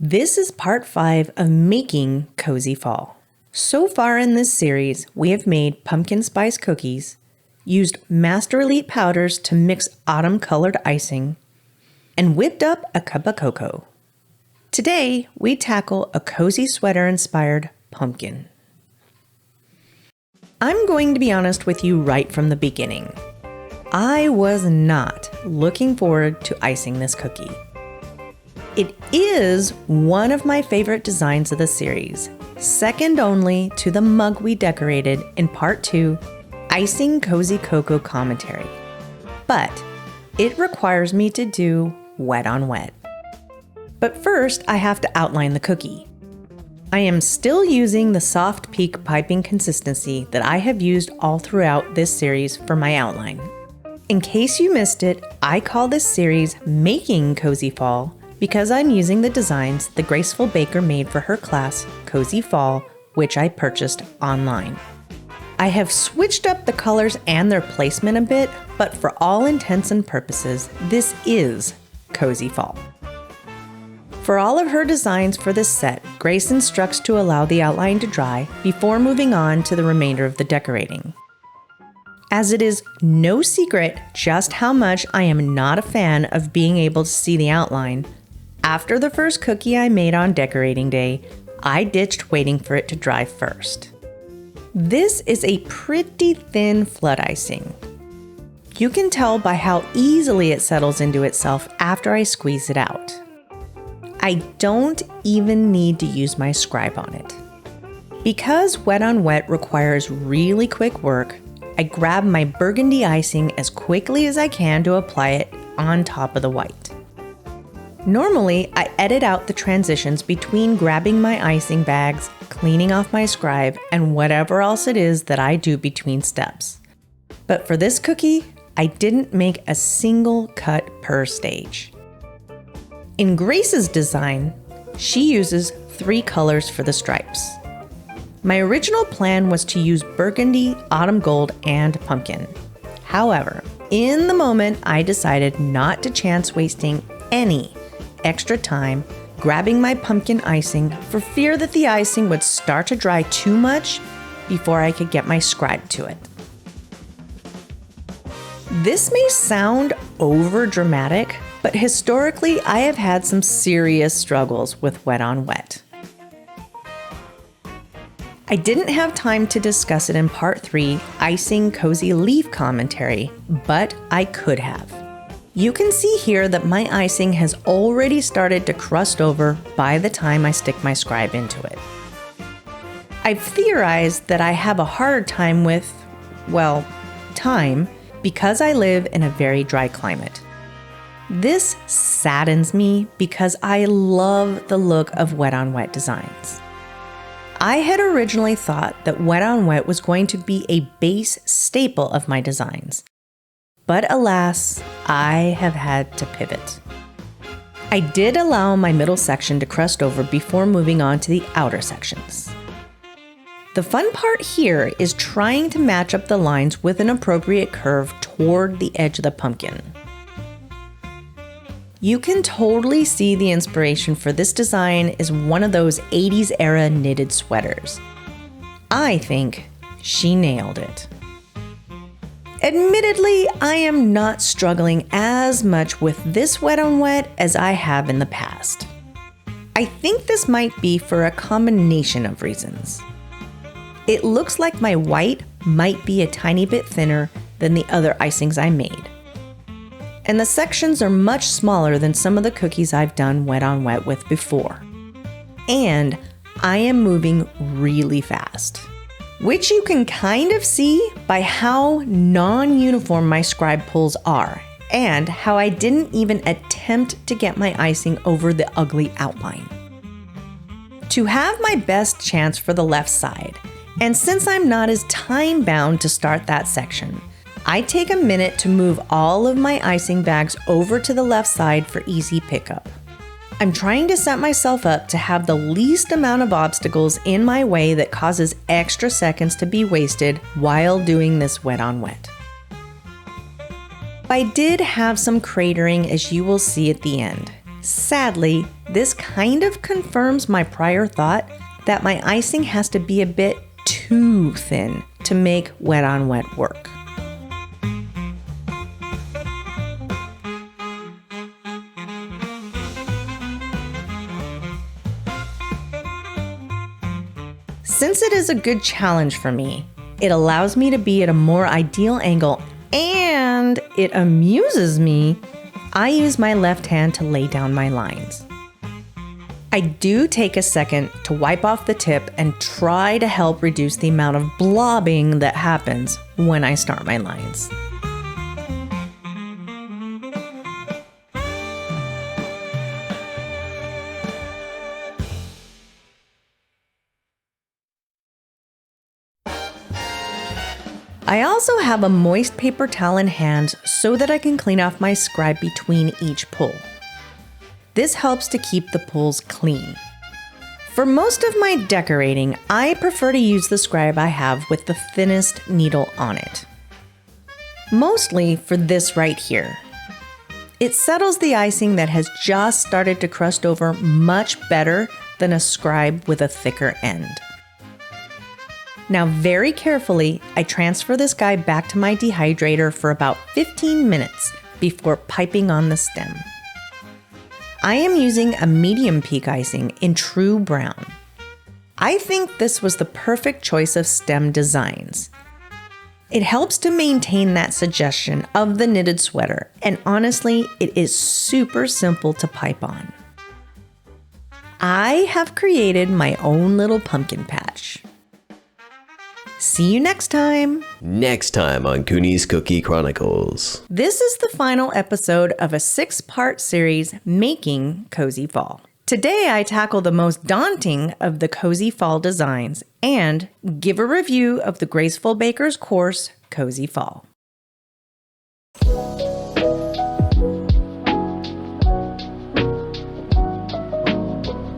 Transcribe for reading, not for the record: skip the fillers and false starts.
This is part 5 of Making Cozy Fall. So far in this series, we have made pumpkin spice cookies, used Master Elite powders to mix autumn-colored icing, and whipped up a cup of cocoa. Today, we tackle a cozy sweater-inspired pumpkin. I'm going to be honest with you right from the beginning. I was not looking forward to icing this cookie. It is one of my favorite designs of the series, second only to the mug we decorated in part 2, Icing Cozy Cocoa Commentary. But it requires me to do wet on wet. But first, I have to outline the cookie. I am still using the soft peak piping consistency that I have used all throughout this series for my outline. In case you missed it, I call this series Making Cozy Fall because I'm using the designs the Graceful Baker made for her class, Cozy Fall, which I purchased online. I have switched up the colors and their placement a bit, but for all intents and purposes, this is Cozy Fall. For all of her designs for this set, Grace instructs to allow the outline to dry before moving on to the remainder of the decorating. As it is no secret just how much I am not a fan of being able to see the outline, after the first cookie I made on decorating day, I ditched waiting for it to dry first. This is a pretty thin flood icing. You can tell by how easily it settles into itself after I squeeze it out. I don't even need to use my scribe on it. Because wet on wet requires really quick work, I grab my burgundy icing as quickly as I can to apply it on top of the white. Normally, I edit out the transitions between grabbing my icing bags, cleaning off my scribe, and whatever else it is that I do between steps. But for this cookie, I didn't make a single cut per stage. In Grace's design, she uses 3 colors for the stripes. My original plan was to use burgundy, autumn gold, and pumpkin. However, in the moment, I decided not to chance wasting any extra time grabbing my pumpkin icing for fear that the icing would start to dry too much before I could get my scribe to it. This may sound over dramatic, but historically I have had some serious struggles with wet on wet. I didn't have time to discuss it in part 3, Icing Cozy Leaf Commentary, but I could have. You can see here that my icing has already started to crust over by the time I stick my scribe into it. I've theorized that I have a harder time with, time, because I live in a very dry climate. This saddens me because I love the look of wet on wet designs. I had originally thought that wet on wet was going to be a base staple of my designs. But alas, I have had to pivot. I did allow my middle section to crust over before moving on to the outer sections. The fun part here is trying to match up the lines with an appropriate curve toward the edge of the pumpkin. You can totally see the inspiration for this design is one of those 80s era knitted sweaters. I think she nailed it. Admittedly, I am not struggling as much with this wet on wet as I have in the past. I think this might be for a combination of reasons. It looks like my white might be a tiny bit thinner than the other icings I made. And the sections are much smaller than some of the cookies I've done wet on wet with before. And I am moving really fast, which you can kind of see by how non-uniform my scribe pulls are, and how I didn't even attempt to get my icing over the ugly outline. To have my best chance for the left side, and since I'm not as time-bound to start that section, I take a minute to move all of my icing bags over to the left side for easy pickup. I'm trying to set myself up to have the least amount of obstacles in my way that causes extra seconds to be wasted while doing this wet on wet. I did have some cratering, as you will see at the end. Sadly, this kind of confirms my prior thought that my icing has to be a bit too thin to make wet on wet work. Since it is a good challenge for me, it allows me to be at a more ideal angle and it amuses me, I use my left hand to lay down my lines. I do take a second to wipe off the tip and try to help reduce the amount of blobbing that happens when I start my lines. I also have a moist paper towel in hand so that I can clean off my scribe between each pull. This helps to keep the pulls clean. For most of my decorating, I prefer to use the scribe I have with the thinnest needle on it. Mostly for this right here. It settles the icing that has just started to crust over much better than a scribe with a thicker end. Now very carefully, I transfer this guy back to my dehydrator for about 15 minutes before piping on the stem. I am using a medium peak icing in true brown. I think this was the perfect choice of stem designs. It helps to maintain that suggestion of the knitted sweater, and honestly, it is super simple to pipe on. I have created my own little pumpkin patch. See you next time! Next time on Kuny's Cookie Chronicles. This is the final episode of a 6-part series, Making Cozy Fall. Today I tackle the most daunting of the Cozy Fall designs and give a review of the Graceful Baker's course, Cozy Fall.